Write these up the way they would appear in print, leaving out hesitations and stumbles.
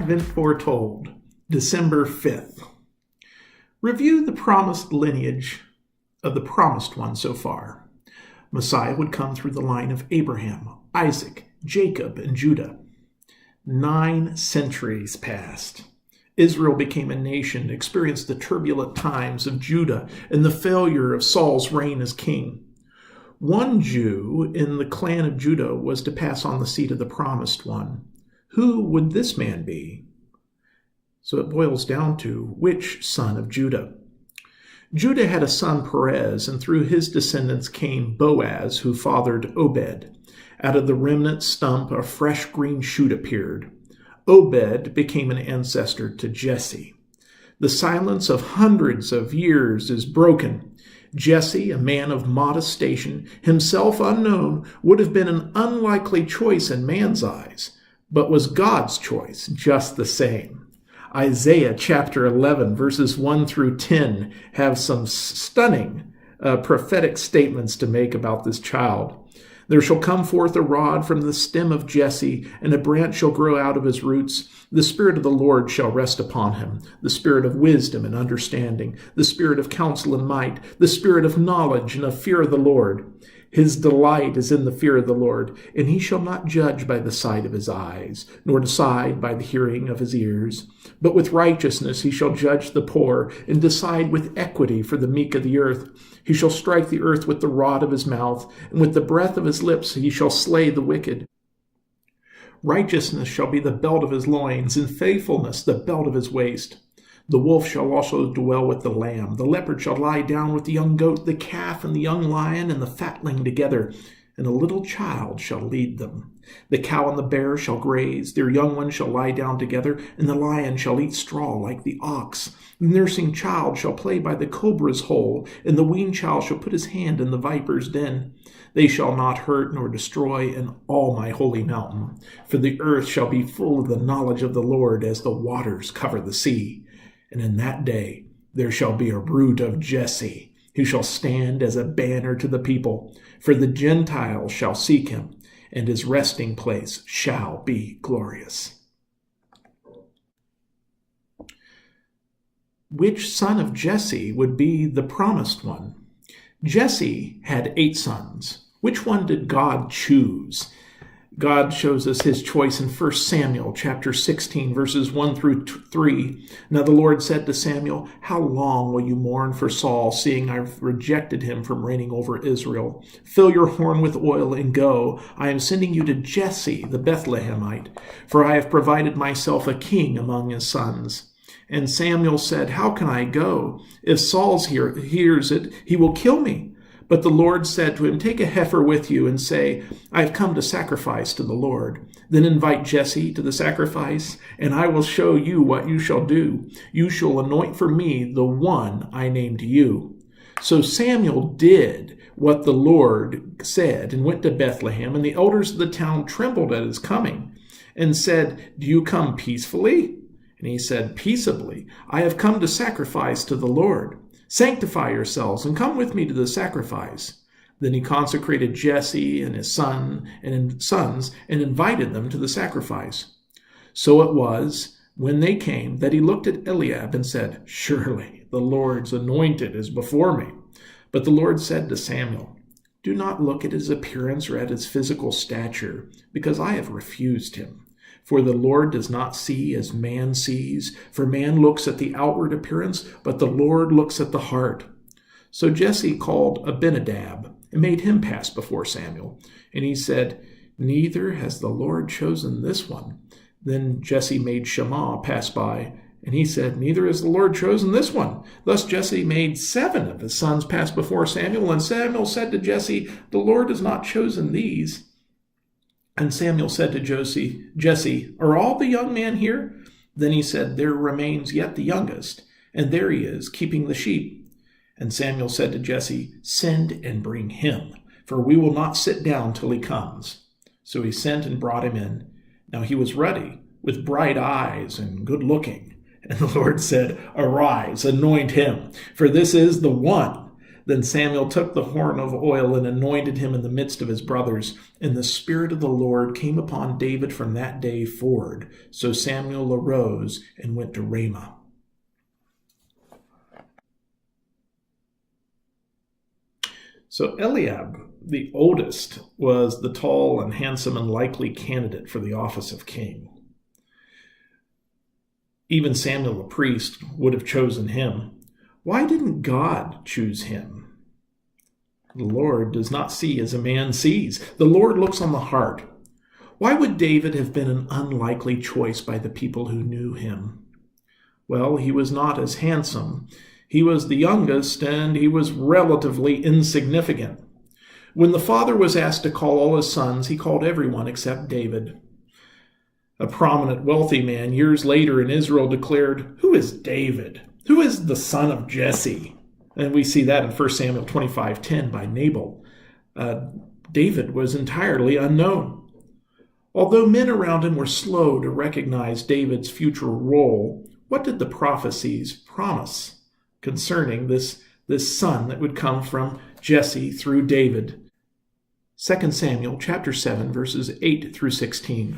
Advent Foretold, December 5th. Review the promised lineage of the promised one so far. Messiah would come through the line of Abraham, Isaac, Jacob, and Judah. 9 centuries passed. Israel became a nation, experienced the turbulent times of Judah and the failure of Saul's reign as king. One Jew in the clan of Judah was to pass on the seat of the promised one. Who would this man be? So it boils down to which son of Judah. Judah had a son Perez, and through his descendants came Boaz, who fathered Obed. Out of the remnant stump a fresh green shoot appeared. Obed became an ancestor to Jesse. The silence of hundreds of years is broken. Jesse, a man of modest station, himself unknown, would have been an unlikely choice in man's eyes, but was God's choice just the same. Isaiah chapter 11, verses 1 through 10 have some stunning prophetic statements to make about this child. There shall come forth a rod from the stem of Jesse, and a branch shall grow out of his roots. The Spirit of the Lord shall rest upon him, the Spirit of wisdom and understanding, the Spirit of counsel and might, the Spirit of knowledge and of fear of the Lord. His delight is in the fear of the Lord, and he shall not judge by the sight of his eyes, nor decide by the hearing of his ears. But with righteousness he shall judge the poor, and decide with equity for the meek of the earth. He shall strike the earth with the rod of his mouth, and with the breath of his lips he shall slay the wicked. Righteousness shall be the belt of his loins, and faithfulness the belt of his waist. The wolf shall also dwell with the lamb. The leopard shall lie down with the young goat, the calf and the young lion and the fatling together, and a little child shall lead them. The cow and the bear shall graze, their young ones shall lie down together, and the lion shall eat straw like the ox. The nursing child shall play by the cobra's hole, and the weaned child shall put his hand in the viper's den. They shall not hurt nor destroy in all my holy mountain, for the earth shall be full of the knowledge of the Lord as the waters cover the sea. And in that day there shall be a root of Jesse, who shall stand as a banner to the people. For the Gentiles shall seek him, and his resting place shall be glorious. Which son of Jesse would be the promised one? Jesse had 8 sons. Which one did God choose? God shows us his choice in 1 Samuel chapter 16, verses 1 through 3. Now the Lord said to Samuel, "How long will you mourn for Saul, seeing I've rejected him from reigning over Israel? Fill your horn with oil and go. I am sending you to Jesse the Bethlehemite, for I have provided myself a king among his sons." And Samuel said, "How can I go? If Saul hears it, he will kill me." But the Lord said to him, "Take a heifer with you and say, I have come to sacrifice to the Lord. Then invite Jesse to the sacrifice, and I will show you what you shall do. You shall anoint for me the one I name to you." So Samuel did what the Lord said and went to Bethlehem, and the elders of the town trembled at his coming and said, "Do you come peacefully?" And he said, "Peaceably. I have come to sacrifice to the Lord. Sanctify yourselves and come with me to the sacrifice." Then he consecrated Jesse and his sons and invited them to the sacrifice. So it was, when they came, that he looked at Eliab and said, "Surely the Lord's anointed is before me." But the Lord said to Samuel, "Do not look at his appearance or at his physical stature, because I have refused him. For the Lord does not see as man sees, for man looks at the outward appearance, but the Lord looks at the heart." So Jesse called Abinadab and made him pass before Samuel. And he said, "Neither has the Lord chosen this one." Then Jesse made Shammah pass by, and he said, "Neither has the Lord chosen this one." Thus Jesse made 7 of his sons pass before Samuel, and Samuel said to Jesse, "The Lord has not chosen these." And Samuel said to Jesse, "Are all the young men here?" Then he said, "There remains yet the youngest, and there he is, keeping the sheep." And Samuel said to Jesse, "Send and bring him, for we will not sit down till he comes." So he sent and brought him in. Now he was ruddy, with bright eyes and good looking. And the Lord said, "Arise, anoint him, for this is the one." Then Samuel took the horn of oil and anointed him in the midst of his brothers. And the Spirit of the Lord came upon David from that day forward. So Samuel arose and went to Ramah. So Eliab, the oldest, was the tall and handsome and likely candidate for the office of king. Even Samuel the priest would have chosen him. Why didn't God choose him? The Lord does not see as a man sees. The Lord looks on the heart. Why would David have been an unlikely choice by the people who knew him? Well, he was not as handsome. He was the youngest, and he was relatively insignificant. When the father was asked to call all his sons, he called everyone except David. A prominent, wealthy man years later in Israel declared, "Who is David? Who is the son of Jesse?" And we see that in 1 Samuel 25:10 by Nabal. David was entirely unknown. Although men around him were slow to recognize David's future role, what did the prophecies promise concerning this son that would come from Jesse through David? 2 Samuel chapter 7, verses 8 through 16.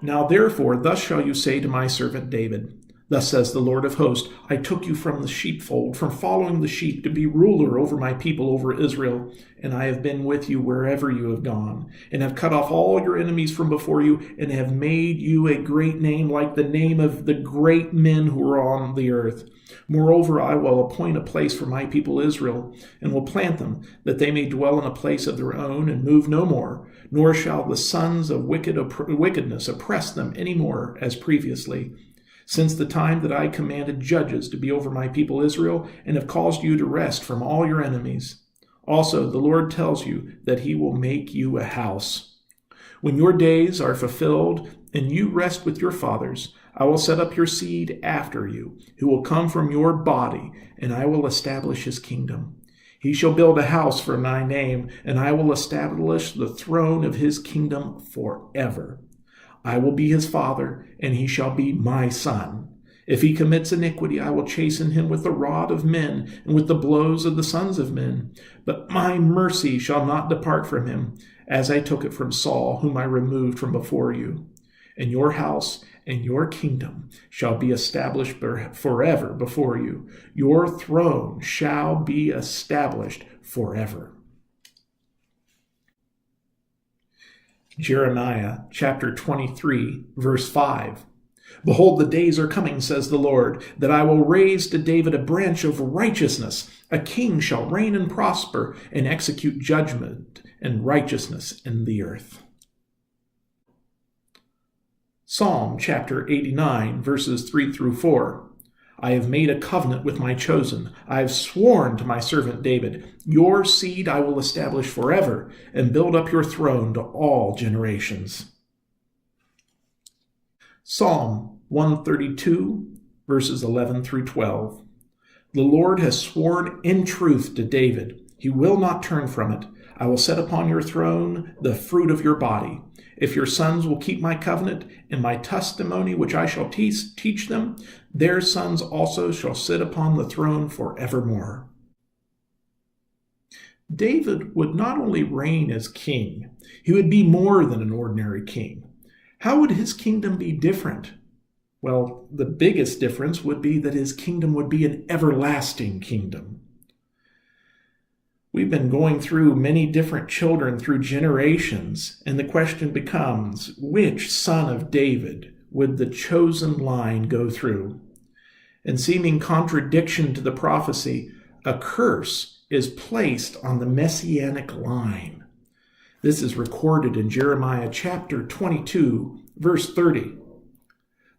"Now therefore, thus shall you say to my servant David, Thus says the Lord of hosts, I took you from the sheepfold, from following the sheep, to be ruler over my people, over Israel. And I have been with you wherever you have gone, and have cut off all your enemies from before you, and have made you a great name, like the name of the great men who are on the earth. Moreover, I will appoint a place for my people Israel, and will plant them, that they may dwell in a place of their own, and move no more. Nor shall the sons of wickedness oppress them any more as previously. Since the time that I commanded judges to be over my people Israel, and have caused you to rest from all your enemies. Also, the Lord tells you that he will make you a house. When your days are fulfilled, and you rest with your fathers, I will set up your seed after you, who will come from your body, and I will establish his kingdom. He shall build a house for my name, and I will establish the throne of his kingdom forever. I will be his father, and he shall be my son. If he commits iniquity, I will chasten him with the rod of men, and with the blows of the sons of men. But my mercy shall not depart from him, as I took it from Saul, whom I removed from before you. And your house and your kingdom shall be established forever before you. Your throne shall be established forever." Jeremiah chapter 23, verse 5. "Behold, the days are coming, says the Lord, that I will raise to David a branch of righteousness. A king shall reign and prosper, and execute judgment and righteousness in the earth." Psalm chapter 89, verses 3 through 4. "I have made a covenant with my chosen. I have sworn to my servant David, your seed I will establish forever, and build up your throne to all generations." Psalm 132, verses 11 through 12. "The Lord has sworn in truth to David. He will not turn from it. I will set upon your throne the fruit of your body. If your sons will keep my covenant and my testimony which I shall teach them, their sons also shall sit upon the throne forevermore." David would not only reign as king, he would be more than an ordinary king. How would his kingdom be different? Well, the biggest difference would be that his kingdom would be an everlasting kingdom. We've been going through many different children through generations, and the question becomes, which son of David would the chosen line go through? In seeming contradiction to the prophecy, a curse is placed on the messianic line. This is recorded in Jeremiah chapter 22, verse 30.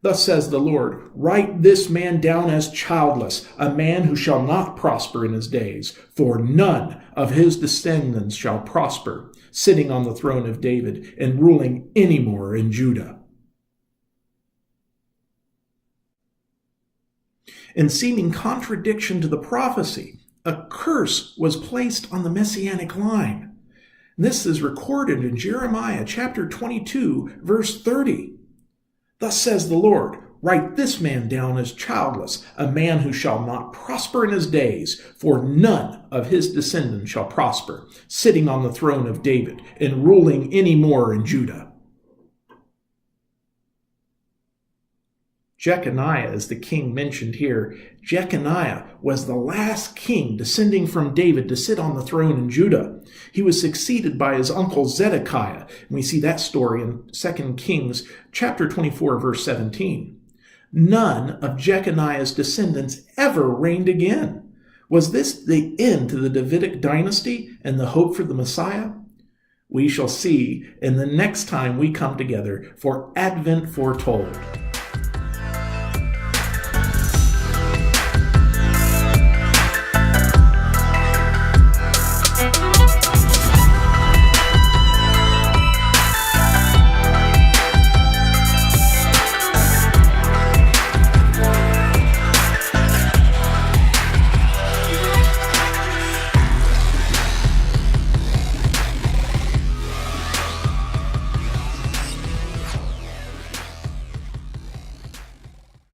"Thus says the Lord, write this man down as childless, a man who shall not prosper in his days, for none of his descendants shall prosper, sitting on the throne of David and ruling any more in Judah." In seeming contradiction to the prophecy, a curse was placed on the messianic line. This is recorded in Jeremiah chapter 22, verse 30. "Thus says the Lord, Write this man down as childless, a man who shall not prosper in his days, for none of his descendants shall prosper, sitting on the throne of David and ruling any more in Judah. Jeconiah is the king mentioned here. Jeconiah was the last king descending from David to sit on the throne in Judah. He was succeeded by his uncle Zedekiah, and we see that story in 2 Kings chapter 24, verse 17. None of Jeconiah's descendants ever reigned again. Was this the end to the Davidic dynasty and the hope for the Messiah? We shall see in the next time we come together for Advent Foretold.